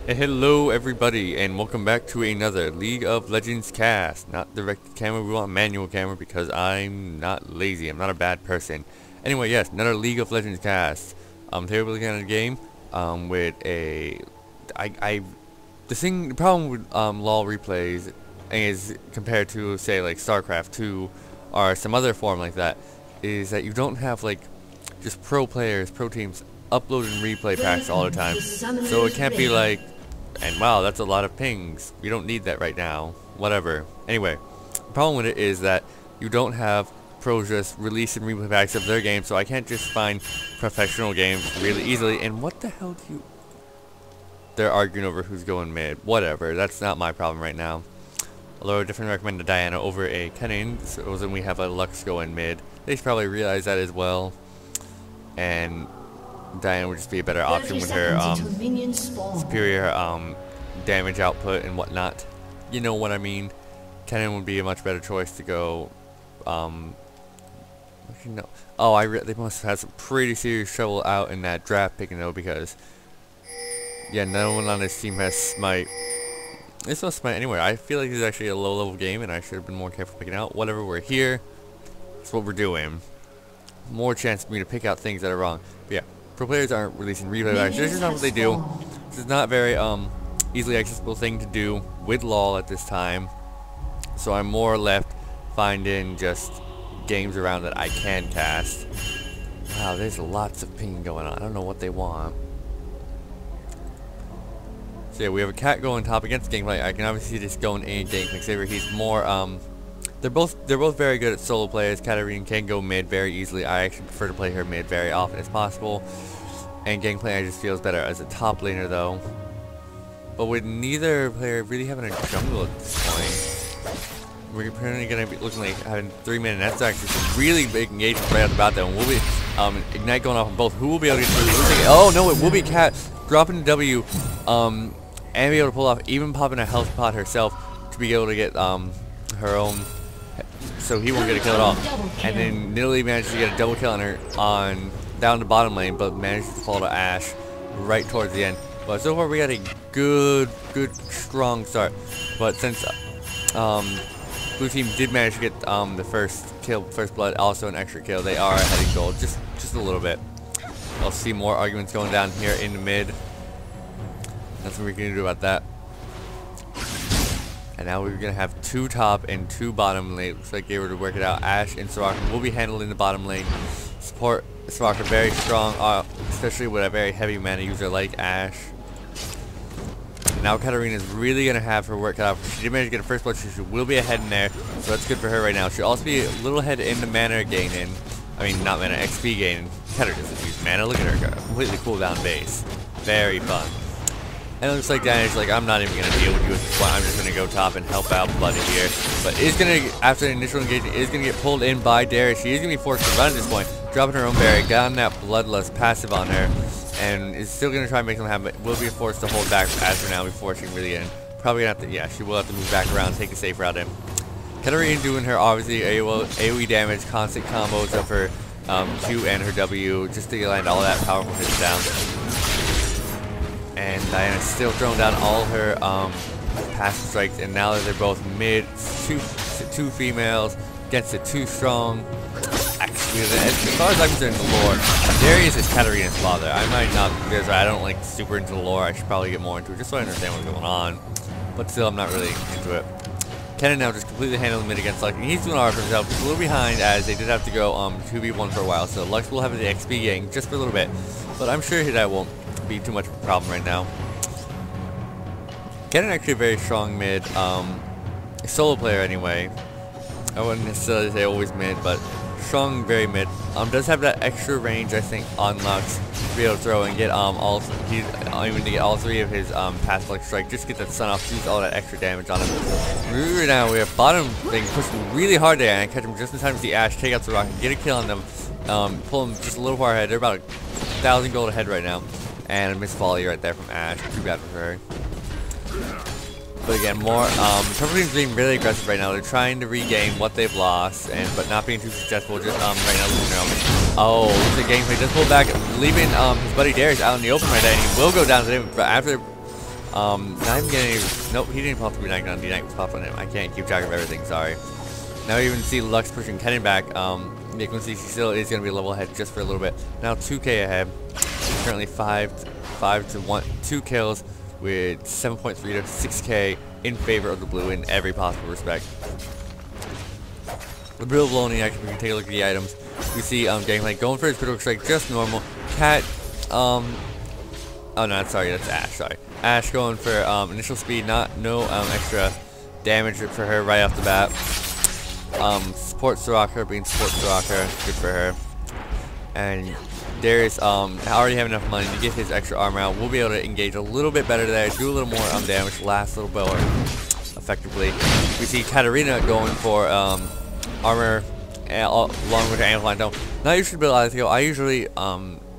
Hello everybody and welcome back to another League of Legends cast. Not directed camera, we want manual camera because I'm not lazy, I'm not a bad person. Anyway, yes, another League of Legends cast. Today we're looking at a game with a the problem with LoL replays is compared to say like StarCraft 2 or some other form like that is that you don't have like just pro players, pro teams uploading replay packs all the time. So it can't be like, and wow, that's a lot of pings. We don't need that right now. Whatever. Anyway, the problem with it is that you don't have pros just releasing replay packs of their games, so I can't just find professional games really easily. And what the hell do you... They're arguing over who's going mid. Whatever, that's not my problem right now. Although I definitely recommend a Diana over a Kennen, so then we have a Lux going mid. They should probably realize that as well. And Diana would just be a better option with her superior damage output and whatnot. You know what I mean. Kennen would be a much better choice to go. Actually, no. Oh, they must have had some pretty serious trouble out in that draft picking though, because yeah, no one on this team has Smite. There's no Smite anywhere. I feel like this is actually a low level game and I should have been more careful picking out. Whatever, we're here. That's what we're doing. More chance for me to pick out things that are wrong. But yeah, pro players aren't releasing replay packs. This is not what they do. This is not a very easily accessible thing to do with LoL at this time. So I'm more left finding just games around that I can cast. Wow, there's lots of ping going on. I don't know what they want. So yeah, we have a cat going top against Gangplank. I can obviously see this going in Gangplank's favor. He's more they're both very good at solo players. Katarina can go mid very easily. I actually prefer to play her mid very often as possible. And Gangplank just feels better as a top laner though. But with neither player really having a jungle at this point, we're apparently going to be looking like having 3 minutes. That's actually some really big engagement right out the bat though. And we'll be Ignite going off on both. Who will be able to get through? Oh no, it will be Cat dropping the W and be able to pull off, even popping a health pot herself to be able to get her own, so he won't get a kill at all. And then Nidalee manages to get a double kill on her down the bottom lane, but manages to fall to Ashe right towards the end. But so far we got a good strong start. But since blue team did manage to get the first kill, first blood, also an extra kill, they are ahead in gold just a little bit. I'll see more arguments going down here in the mid. That's what we're gonna do about that. And now we're gonna have 2 top and 2 bottom lane. Looks like they were to work it out. Ashe and Soraka will be handled in the bottom lane. Support Soraka very strong, especially with a very heavy mana user like Ashe. And now Katarina is really gonna have her work cut out. She did manage to get a first blood, so she will be ahead in there. So that's good for her right now. She'll also be a little ahead in the mana gain in. I mean, not mana, XP gain. Katarina doesn't use mana. Look at her go. Completely cooldown base. Very fun. And it looks like Diana's like, I'm not even going to deal with you at this point. I'm just going to go top and help out Bloody here. But is going to, after the initial engagement, is going to get pulled in by Darius. She is going to be forced to run at this point. Dropping her own berry. Got on that Bloodlust passive on her. And is still going to try and make something happen. But will be forced to hold back as for now before she can really get in. Probably going to have to, yeah, she will have to move back around, take a safe route in. Katarina doing her, obviously, AoE damage, constant combos of her Q and her W, just to land all that powerful hits down. And Diana's still throwing down all her passive strikes, and now that they're both mid, two females against the 2 strong. Actually, as far as I'm concerned, the lore, Darius is Katarina's father. I might not, because I don't like super into the lore. I should probably get more into it just so I understand what's going on. But still, I'm not really into it. Kennen now just completely handling mid against Lux, and he's doing alright for himself. He's a little behind as they did have to go 2v1 for a while, so Lux will have the XP gain just for a little bit. But I'm sure that won't be too much of a problem right now. Kennen actually a very strong mid, solo player anyway. I wouldn't necessarily say always mid, but strong, very mid. Does have that extra range, I think, on Lux to be able to throw and get even to get all 3 of his passive like strike, just to get that stun off, use all that extra damage on him. Right now we have bottom thing pushing really hard there, and I catch him just in time to see Ashe take out the rock and get a kill on them. Pull them just a little far ahead. They're about 1,000 gold ahead right now. And a missed volley right there from Ashe. Too bad for her. But again, more Purple Team's being really aggressive right now. They're trying to regain what they've lost, but not being too successful. Just right now losing their own. Oh, the gameplay does pull back, leaving his buddy Darius out in the open right there, and he will go down to him. But after Not even getting, nope, he didn't pop 3 on D-Knight was popped on him. I can't keep track of everything, sorry. Now we even see Lux pushing Kennen back. You can see she still is going to be a level ahead just for a little bit. Now 2k ahead. Currently 5 to 1, 2 kills with 7.3 to 6k in favor of the blue in every possible respect. The blue Lonely, actually, we can take a look at the items. We see Gangplank going for his critical strike, just normal. Cat, oh no, sorry, that's Ashe, sorry. Ashe going for initial speed, no extra damage for her right off the bat. Support Soraka being support Soraka, good for her. And Darius already have enough money to get his extra armor out. We'll be able to engage a little bit better there, do a little more damage, last a little bit more effectively. We see Katarina going for armor along with her Amplifying Dome. Not usually but I like to go. I usually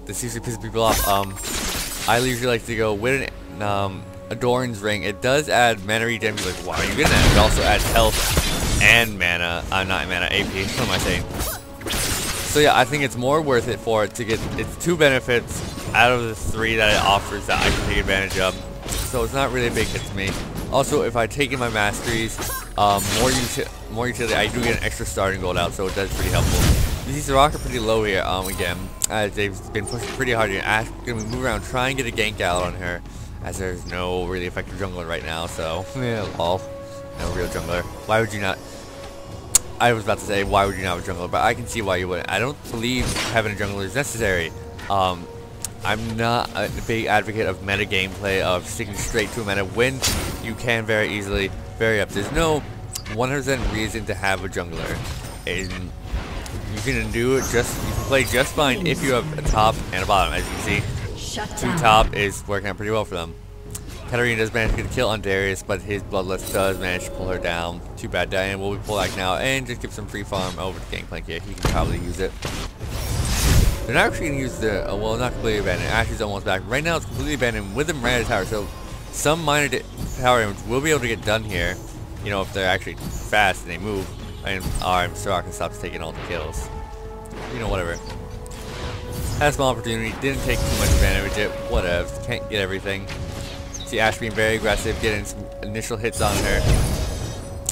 this usually pisses people off. I usually like to go with an Adoran's Ring. It does add mana regen. Like, wow, you're getting that. It also adds health and mana. Not mana, AP. What am I saying? So yeah, I think it's more worth it for it to get its 2 benefits out of the 3 that it offers that I can take advantage of. So it's not really a big hit to me. Also, if I take in my masteries, more utility, I do get an extra starting gold out, so it does pretty helpful. You see Soraka pretty low here, again, as they've been pushing pretty hard here. Ashe gonna move around, try and get a gank out on her, as there's no really effective jungler right now, so, yeah, lol. No real jungler. Why would you not? I was about to say, why would you not have a jungler, but I can see why you wouldn't. I don't believe having a jungler is necessary. I'm not a big advocate of meta gameplay, of sticking straight to a meta when you can very easily vary up. There's no 100% reason to have a jungler. And you can do it you can play just fine if you have a top and a bottom. As you can see, 2 top is working out pretty well for them. Katarina does manage to get a kill on Darius, but his Bloodlust does manage to pull her down. Too bad, Diane will be pulled back now and just give some free farm over to Gangplank here. He can probably use it. They're not actually going to use the, well, not completely abandoned. Ashe's almost back. Right now it's completely abandoned with them right at the tower, so some minor tower damage will be able to get done here. You know, if they're actually fast and they move, and Soraka stops taking all the kills. You know, whatever. Had a small opportunity, didn't take too much advantage of it, whatever, can't get everything. See Ashe being very aggressive, getting some initial hits on her.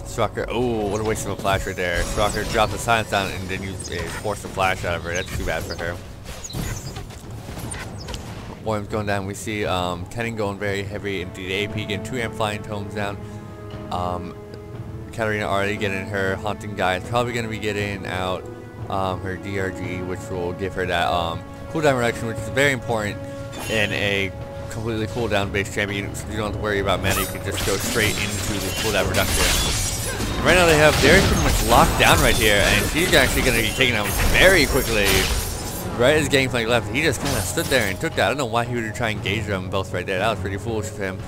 Soraka, oh, what a waste of a flash right there. Soraka dropped the silence down and then forced the flash out of her. That's too bad for her. Worm's going down. We see Kennen going very heavy into the AP, getting 2 Amplifying Tomes down. Katarina already getting her Haunting Guide. Probably going to be getting out her DRG, which will give her that cooldown reduction, which is very important in a completely cooldown based champion. So you don't have to worry about mana. You can just go straight into the cooldown reduction. Right now they have Darius pretty much locked down right here, and she's actually going to be taken out very quickly. Right as Gangplank left, he just kind of stood there and took that. I don't know why he would try and engage them both right there. That was pretty foolish of him.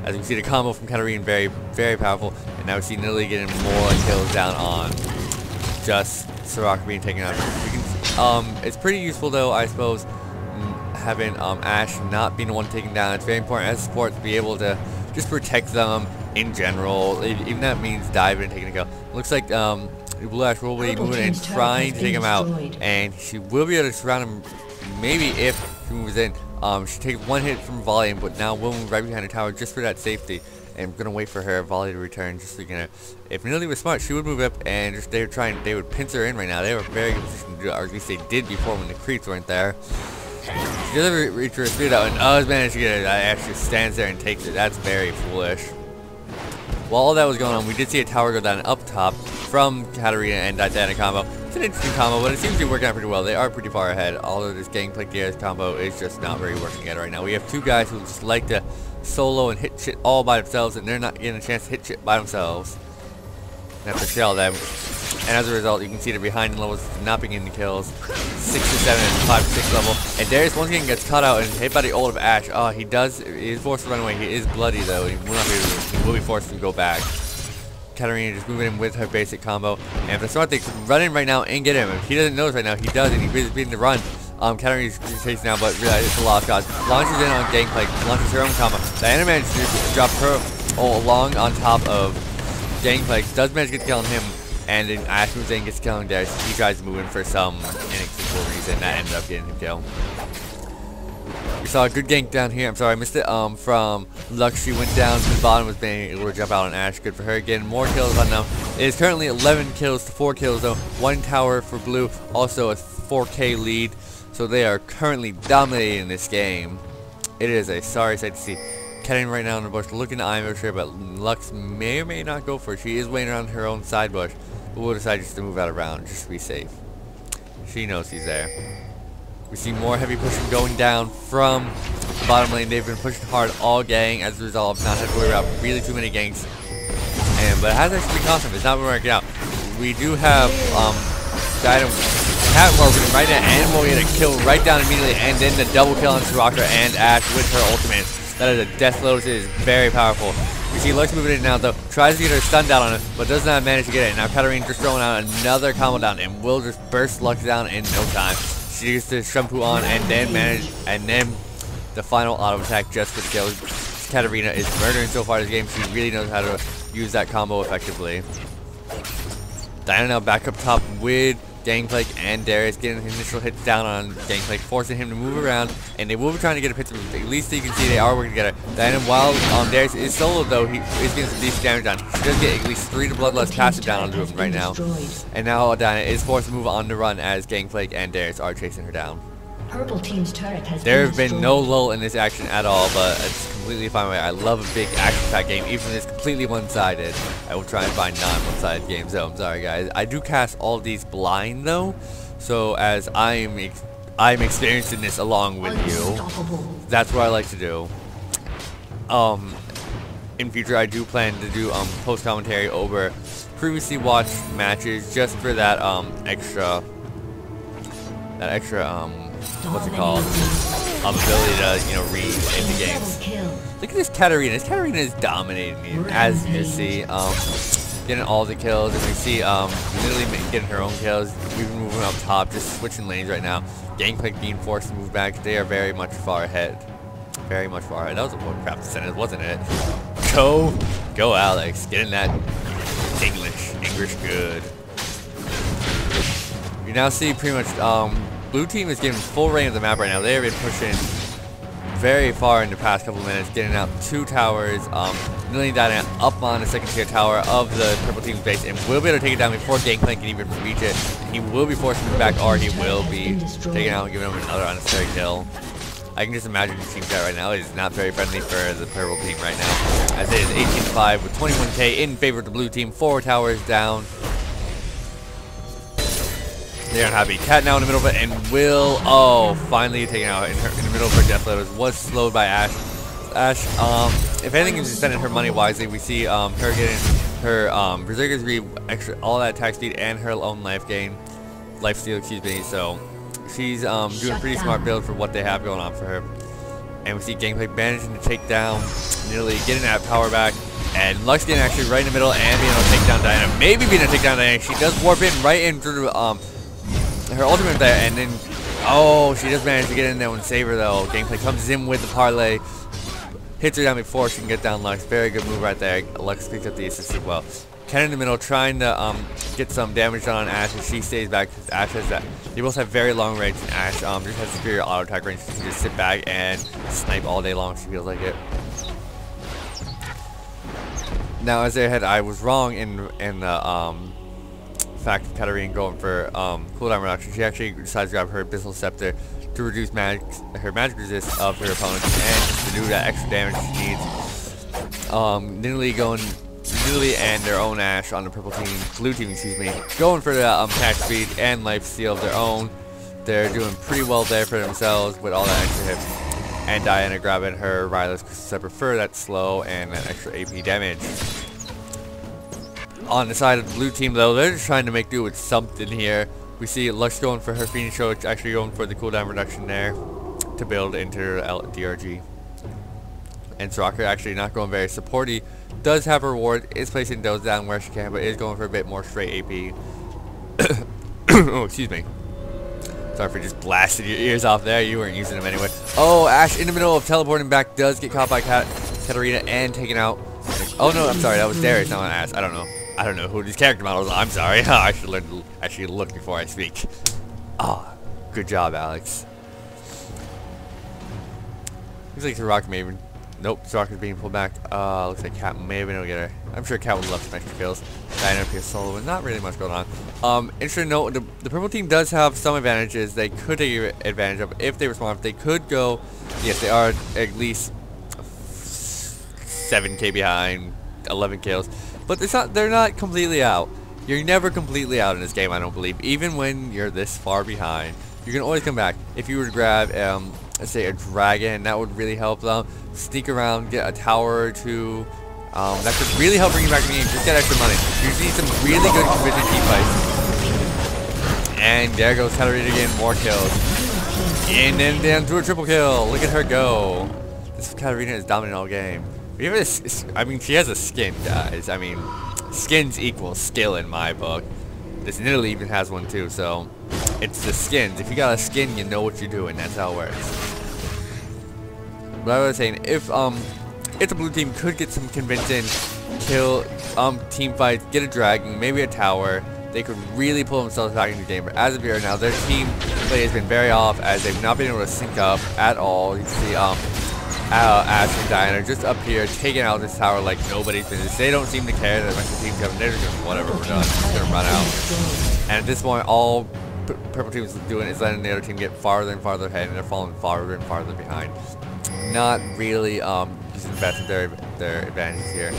As you can see, the combo from Katarina very, very powerful. And now we see Nidalee getting more kills down on just Soraka being taken out. It's pretty useful though, I suppose, having Ashe not being the one taken down. It's very important as a support to be able to just protect them in general. Even that means diving and taking a kill. Looks like Blue Ashe will be moving in, trying to take him out, and she will be able to surround him. Maybe if she moves in, she takes 1 hit from Volume, but now will move right behind the tower just for that safety. And I'm gonna wait for her Volley to return. Just so if Nidalee was smart, she would move up and just they would pinch her in right now. They were very good position to do it, or at least they did before when the creeps weren't there. She doesn't reach her speed out, and has managed to get it. I actually stands there and takes it. That's very foolish. While all that was going on, we did see a tower go down up top from Katarina and Diana combo. It's an interesting combo, but it seems to be working out pretty well. They are pretty far ahead, although this Gangplank Darius combo is just not very working out right now. We have 2 guys who just like to solo and hit shit all by themselves, and they're not getting a chance to hit shit by themselves. They have to shell them. And as a result, you can see they're behind in levels, not being getting the kills. 6 to 7 and 5 to 6 level. And Darius once again gets caught out and hit by the ult of Ashe. Oh, he is forced to run away. He is bloody though. He will be forced to go back. Katarina just moving in with her basic combo. And if the smart thing, run in right now and get him. If he doesn't notice right now, he does, and he's beating the run. Katarina's chasing now, but realize it's a lost cause. Launches in on Gangplank, launches her own combo. Diana manages to drop her along on top of Gangplank. Does manage to get the kill on him. And then Ashe moves in and gets killing Darius. He tries moving for some inexplicable reason that ended up getting him killed. We saw a good gank down here. I'm sorry, I missed it. From Lux, she went down to the bottom, was being able to jump out on Ashe. Good for her. Getting more kills on now. It is currently 11 kills to 4 kills though. 1 tower for blue. Also a 4K lead. So they are currently dominating this game. It is a sorry sight to see. Kettering right now in the bush, looking to ambush her, but Lux may or may not go for it. She is waiting around her own side bush, but will decide just to move out around, just to be safe. She knows he's there. We see more heavy pushing going down from the bottom lane. They've been pushing hard all gang as a result of not having to worry about really too many ganks. But it has actually been costing them. It's not been working out. We do have Diana catwalking right now, and we'll get a kill right down immediately, and then the double kill on Soraka and Ashe with her ultimate. That is a death load. It is very powerful. We see Lux moving in now though, tries to get her stun down on it, but does not manage to get it. Now Katarina just throwing out another combo down and will just burst Lux down in no time. She gets the shampoo on and then the final auto attack just for the kill. Katarina is murdering so far this game. She really knows how to use that combo effectively. Diana now back up top with Gangplank and Darius getting initial hits down on Gangplank, forcing him to move around, and they will be trying to get a pit to move. At least you can see they are working together. Diana, while Darius is solo though, he is getting some decent damage down. She does get at least 3 to Bloodlust passive down onto him right now. And now Diana is forced to move on the run as Gangplank and Darius are chasing her down. Purple team's turret has there have been no lull in this action at all, but it's completely fine with me. I love a big action-packed game, even if it's completely one-sided. I will try and find non-one-sided games, so I'm sorry guys. I do cast all these blind though, so as I'm experiencing this along with you, that's what I like to do. In future, I do plan to do post-commentary over previously watched matches just for that extra what's it called? Ability to, you know, read into games. Look at this Katarina. This Katarina is dominating me, as you see. Getting all the kills, and we see literally getting her own kills. We've been moving up top, just switching lanes right now. Gangplank being forced to move back. They are very much far ahead. Very much far ahead. That was a Warcraft sentence, wasn't it? Go Alex. Get in that English good. You now see pretty much blue team is getting full reign of the map right now. They have been pushing very far in the past couple of minutes, getting out 2 towers, kneeling down up on the 2nd tier tower of the purple team's base, and will be able to take it down before Gangplank can even reach it. He will be forced to move back, or he will be taken out and giving him another unnecessary kill. I can just imagine the team chat right now. It is not very friendly for the purple team right now, as it is 18-5 with 21k in favor of the blue team. 4 towers down. They're unhappy. Cat now in the middle of it, and will, finally taken out in the middle of her death load. Was slowed by Ashe. Ashe, if anything, is spending her money wisely. We see her getting her Berserker's Read, extra all that attack speed, and her own life steal, excuse me. So she's doing a pretty smart build for what they have going on for her. And we see Gangplank managing to take down, nearly getting that power back. And Lux getting actually right in the middle and being able to take down Diana. Maybe being able to take down Diana. She does warp in right in through her ultimate there, and then she does manage to get in there and save her though. Gangplank comes in with the parlay, hits her down before she can get down Lux. Very good move right there. Lux picks up the assist as well. Ken in the middle trying to get some damage done on Ashe, and she stays back. Ashe has that. They both have very long range, and Ashe just has superior auto attack range. She can just sit back and snipe all day long. She feels like it. Now as they had, I was wrong in the fact of Katarina going for cooldown reduction. She actually decides to grab her Abyssal Scepter to reduce her magic resist of her opponents and just to do that extra damage she needs. Nidalee and their own Ashe on the blue team, excuse me, going for the attack speed and life steal of their own. They're doing pretty well there for themselves with all that extra hits. And Diana grabbing her Rylus because I prefer that slow and that extra AP damage. On the side of the blue team though, they're just trying to make do with something here. We see Lux going for her Phoenix Show, actually going for the cooldown reduction there to build into her DRG. And Soraka actually not going very supporty. Does have her ward, is placing those down where she can, but is going for a bit more straight AP. Oh, excuse me. Sorry for just blasting your ears off there. You weren't using them anyway. Oh, Ashe in the middle of teleporting back does get caught by Katarina and taken out. Oh no, I'm sorry. That was Darius, not Ashe. I don't know who these character models are. I'm sorry. I should learn to actually look before I speak. Good job, Alex. Looks like Soraka may even... Nope, Soraka's being pulled back. Looks like Cat may have been able to get her. I'm sure Cat would love some extra kills. Diana up here solo, but not really much going on. Interesting note, the purple team does have some advantages they could take advantage of if they were smart. They could go... Yes, they are at least 7k behind, 11 kills. But they're not completely out. You're never completely out in this game, I don't believe. Even when you're this far behind, you can always come back. If you were to grab, let's say a dragon, that would really help them. Sneak around, get a tower or two. That could really help bring you back in the game. Just get extra money. You just need some really good convincing team fights. And there goes Katarina again, more kills. And then down to a triple kill. Look at her go. This Katarina is dominant all game. We have this, I mean, she has a skin, guys. I mean, skins equal skill in my book. This Nidalee even has one too, so it's the skins. If you got a skin, you know what you're doing. That's how it works. But I was saying, if the blue team could get some convincing kill team fights, get a dragon, maybe a tower, they could really pull themselves back into the game. But as of here now, their team play has been very off as they've not been able to sync up at all. You can see Ash and Diana just up here taking out this tower like nobody's business. They don't seem to care that the rest of the team's coming. They're just going, whatever, we're done. Just gonna run out. And at this point, all purple team is doing is letting the other team get farther and farther ahead, and they're falling farther and farther behind. Not really using the best of their advantages here.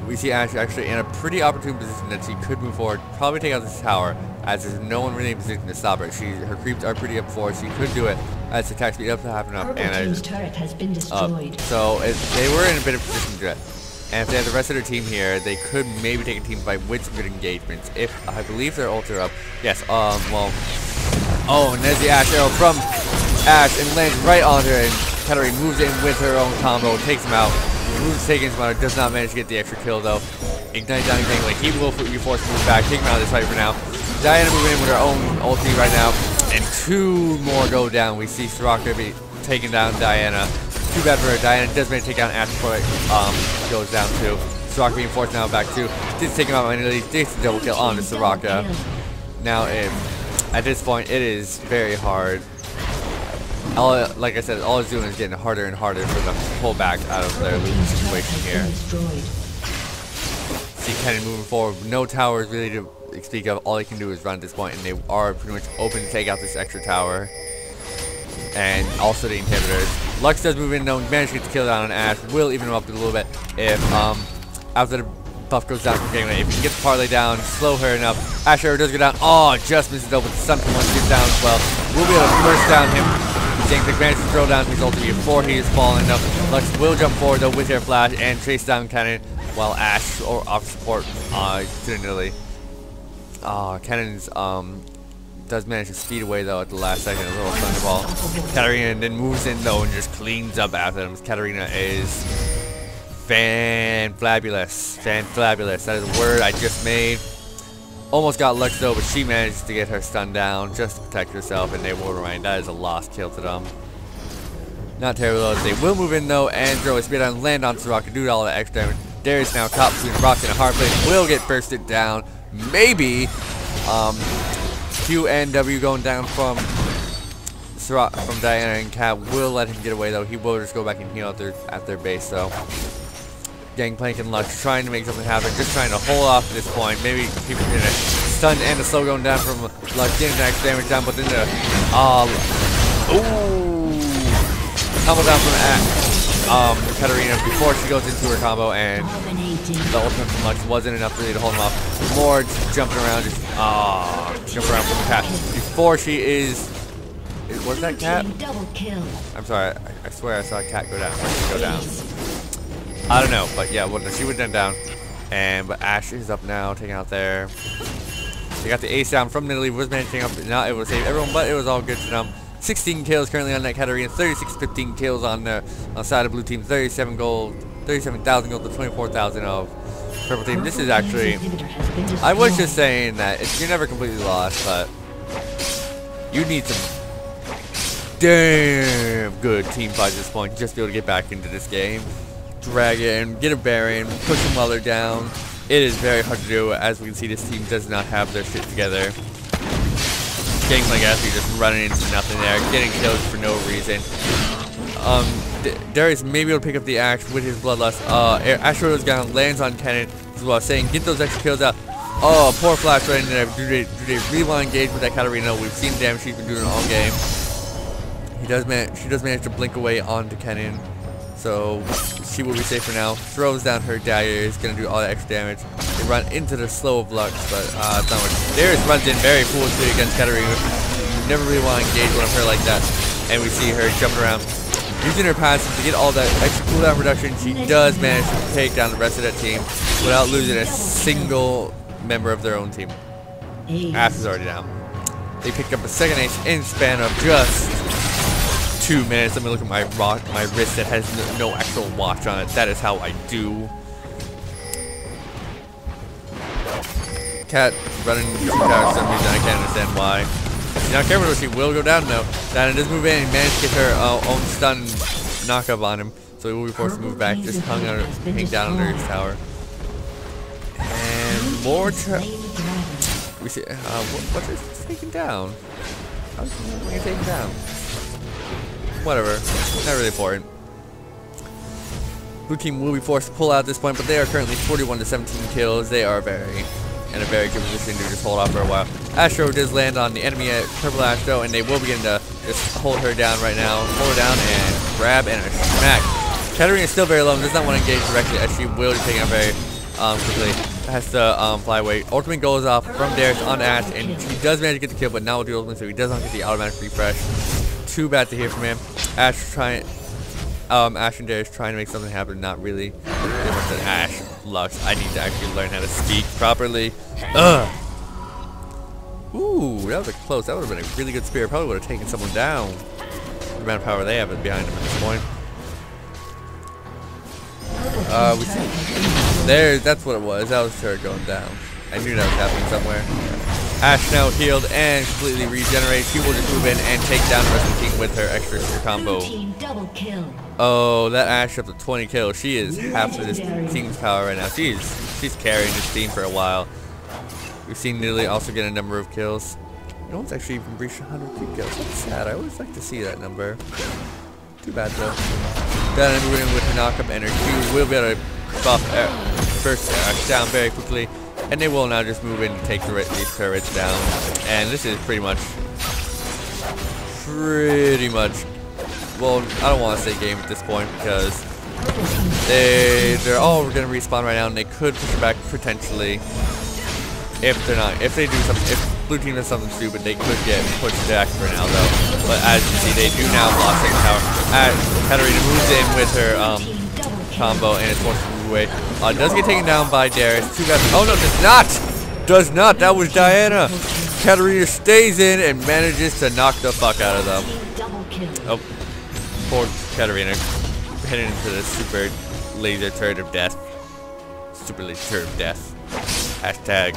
We see Ash actually in a pretty opportune position that she could move forward, probably take out this tower, as there's no one really in position to stop her. Her creeps are pretty up forward. She could do it as the attack speed up to happen up. Purple team's turret has been destroyed. So they were in a bit of position to do it. And if they have the rest of their team here, they could maybe take a team fight with some good engagements. If I believe their ult are up. Yes, well. Oh, and there's the Ash arrow from Ash and lands right on her, and Katarina moves in with her own combo, takes him out. Moves taking him out, does not manage to get the extra kill though. Ignite down Gangway. He will be forced to move back, take him out of this fight for now. Diana moving in with her own ulti right now, and 2 more go down. We see Soraka be taking down Diana. Too bad for her. Diana does manage to take down Ash before it goes down too. Soraka being forced now back too. Did take him out manually. Takes the double kill onto Soraka. Now, at this point, it is very hard. Like I said, all it's doing is getting harder and harder for them to pull back out of their losing situation here. See Kennen moving forward. No towers really to speak of. All they can do is run at this point, and they are pretty much open to take out this extra tower. And also the inhibitors. Lux does move in though, manage to get the kill down on Ash. Will even him up a little bit if after the buff goes down from Gangway. If he can get the parlay down, slow her enough. Ash arrow does go down. Oh, just misses though, but something once gets down as well. We'll be able to burst down him. Gangplank manages to throw down his ulti before he is falling enough. Lux will jump forward though with her flash and chase down Kennen, while Ash off support to Nidalee. Kennen's does manage to speed away though at the last second, a little thunderball. Katarina then moves in though and just cleans up after them. Katarina is fan-flabulous. Fan-flabulous. That is a word I just made. Almost got Lux though, but she managed to get her stun down just to protect herself, and they will remain. That is a lost kill to them. Not terrible though. They will move in though and throw a spear down, land on Soraka, do all the extra damage. Darius now caught between a rock and a hard place. Will get bursted down. Maybe Q and W going down from Diana and Cat will let him get away though. He will just go back and heal at their base though. Gangplank and Lux trying to make something happen, just trying to hold off at this point. Maybe people can stun and a slow going down from Lux, getting extra damage down, but then the combo down from Katarina before she goes into her combo, and the ultimate from Lux wasn't enough really to hold him off. More jumping around, just jump around from the Cat before she is. Was that Cat? I'm sorry, I swear I saw a Cat go down. Where did she go down? I don't know, but yeah, well, she went down, but Ash is up now, taking out there. They got the ace down from Nidalee, was managing up, not able to save everyone, but it was all good for them. 16 kills currently on that Katarina, 36-15 kills on the side of blue team, 37 gold, 37,000 gold to 24,000 of purple team. This is actually, I was just saying that you're never completely lost, but you need some damn good team fights at this point just to be able to get back into this game. Drag in, get a Baron, push them while they're down. It is very hard to do. As we can see, this team does not have their shit together. Gangplank actually just running into nothing there, getting killed for no reason. Darius may be able to pick up the axe with his bloodlust. Ashro's gun lands on Kennen as well, saying, get those extra kills out. Oh, poor Flash right in there. Do they really want to engage with that Katarina? We've seen the damage she's been doing all game. She does manage to blink away onto Kennen, so she will be safe for now. Throws down her dagger, is going to do all that extra damage. They run into the slow of Lux, but it's not much. Darius runs in very foolishly against Katarina. You never really want to engage one of her like that. And we see her jumping around, using her passive to get all that extra cooldown reduction. She does manage to take down the rest of that team without losing a single member of their own team. Ash is already down. They picked up a second ace in span of just 2 minutes. Let me look at my wrist that has no actual watch on it. That is how I do. Cat running two towers for some reason. I can't understand why. She's not careful, she will go down though. Diana does move in and manage to get her own stun knockup on him. So he will be forced to move back. Just hang down under his tower. And more we see what is taken down? How's it get taken down? Whatever. Not really important. Blue team will be forced to pull out at this point, but they are currently 41 to 17 kills. They are in a very good position to just hold off for a while. Astro does land on the enemy at Purple Astro, and they will begin to just hold her down right now. Hold her down and grab and a smack. Katarina is still very low and does not want to engage directly, as she will be taking out very quickly. Has to fly away. Ultimate goes off from Darius on Ash, and she does manage to get the kill, but not with the ultimate, so he does not get the automatic refresh. Too bad to hear from him. Ash and Darius trying to make something happen, not really. Ash, Lux, I need to actually learn how to speak properly. Ugh. Ooh, that was close. That would have been a really good spear. Probably would have taken someone down. The amount of power they have behind them at this point. We see. There, that's what it was. That was her going down. I knew that was happening somewhere. Ash now healed and completely regenerated. She will just move in and take down the rest of the team with her extra combo. Oh, that Ash up to 20 kills. She is half of this team's power right now. She's carrying this team for a while. We've seen Lily also get a number of kills. No one's actually even reached 100 kills. That's sad. I always like to see that number. Too bad though. Then moving in with her knockup and her Q will be able to buff first down very quickly. And they will now just move in and take these turrets down. And this is pretty much, well, I don't want to say game at this point because they're all going to respawn right now, and they could push it back potentially. If they do something, if blue team does something stupid, they could get pushed back for now though. But as you see, they do now block second tower. Katarina moves in with her combo and it's forced to move away. Does get taken down by Darius. Two guys. Oh no, does not! Does not! That was Diana! Katarina stays in and manages to knock the fuck out of them. Oh. Poor Katarina. Heading into the super laser turret of death. Super laser turret of death. Hashtag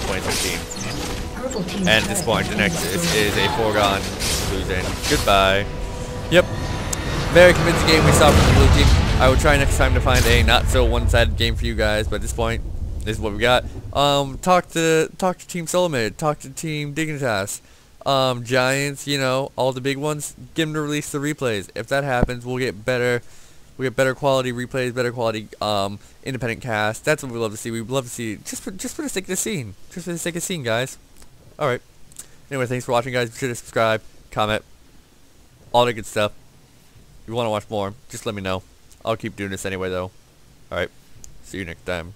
2015. And at this point, the Nexus is a foregone conclusion. Goodbye. Yep. Very convincing game we saw from the blue team. I will try next time to find a not so one-sided game for you guys, but at this point, this is what we got. Talk to Team Solomid, talk to Team Dignitas, Giants, you know, all the big ones. Get them to release the replays. If that happens, we'll get better quality replays, better quality independent cast. That's what we love to see. We love to see just for the sake of the scene, just for the sake of scene, guys. All right. Anyway, thanks for watching, guys. Be sure to subscribe, comment, all that good stuff. If you want to watch more, just let me know. I'll keep doing this anyway, though. Alright, see you next time.